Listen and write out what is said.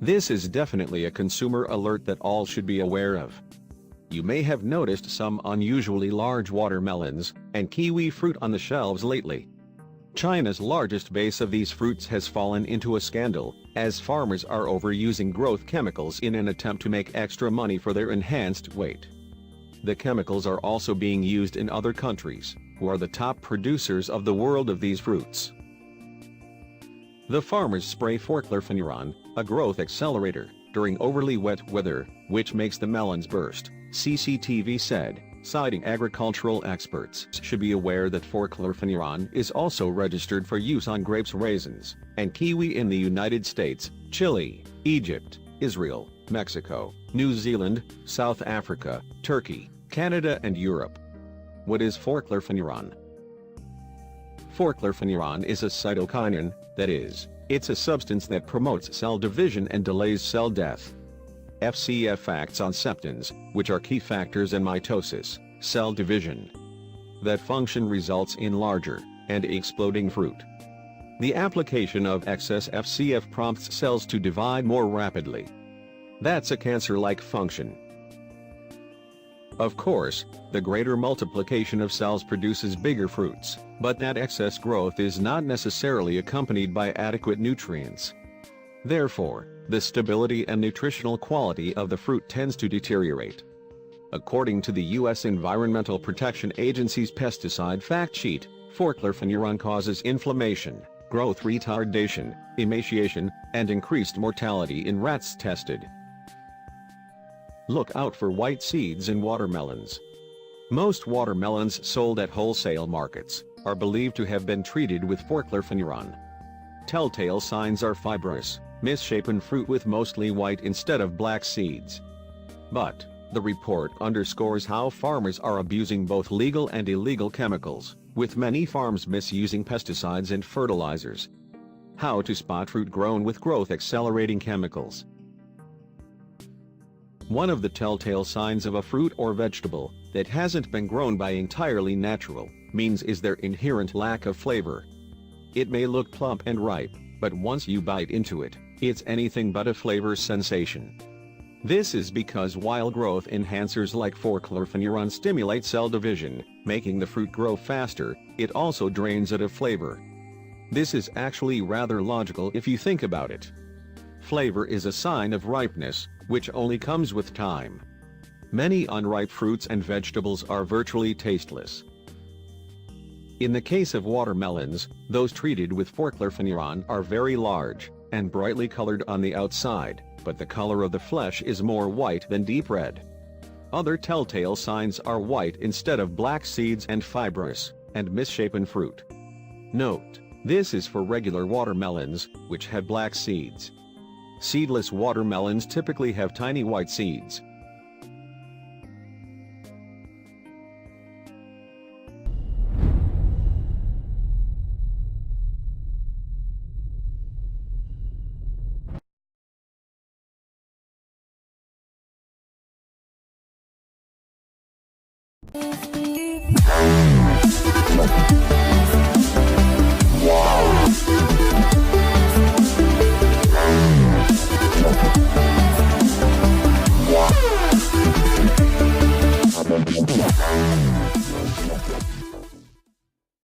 This is definitely a consumer alert that all should be aware of. You may have noticed some unusually large watermelons and kiwi fruit on the shelves lately. China's largest base of these fruits has fallen into a scandal, as farmers are overusing growth chemicals in an attempt to make extra money for their enhanced weight. The chemicals are also being used in other countries, who are the top producers of the world of these fruits. The farmers spray fluorphenol, a growth accelerator, during overly wet weather, which makes the melons burst, CCTV said, citing agricultural experts should be aware that fluorphenol is also registered for use on grapes, raisins, and kiwi in the United States, Chile, Egypt, Israel, Mexico, New Zealand, South Africa, Turkey, Canada and Europe. What is fluorphenol? Fluorphenol is a cytokinin, that is, it's a substance that promotes cell division and delays cell death. FCF acts on septins, which are key factors in mitosis, cell division. That function results in larger and exploding fruit. The application of excess FCF prompts cells to divide more rapidly. That's a cancer-like function. Of course, the greater multiplication of cells produces bigger fruits, but that excess growth is not necessarily accompanied by adequate nutrients. Therefore, the stability and nutritional quality of the fruit tends to deteriorate. According to the U.S. Environmental Protection Agency's pesticide fact sheet, fluorphenol causes inflammation, growth retardation, emaciation, and increased mortality in rats tested. Look out for white seeds in watermelons. Most watermelons sold at wholesale markets are believed to have been treated with fluorphenol. Telltale signs are fibrous, misshapen fruit with mostly white instead of black seeds. But the report underscores how farmers are abusing both legal and illegal chemicals, with many farms misusing pesticides and fertilizers. How to spot fruit grown with growth-accelerating chemicals. One of the telltale signs of a fruit or vegetable that hasn't been grown by entirely natural means is their inherent lack of flavor. It may look plump and ripe, but once you bite into it, it's anything but a flavor sensation. This is because while growth enhancers like fluorphenol stimulate cell division, making the fruit grow faster, it also drains it of flavor. This is actually rather logical if you think about it. Flavor is a sign of ripeness, which only comes with time. Many unripe fruits and vegetables are virtually tasteless. In the case of watermelons, those treated with fluorphenol are very large and brightly colored on the outside, but the color of the flesh is more white than deep red. Other telltale signs are white instead of black seeds and fibrous and misshapen fruit. Note, this is for regular watermelons, which have black seeds. Seedless watermelons typically have tiny white seeds.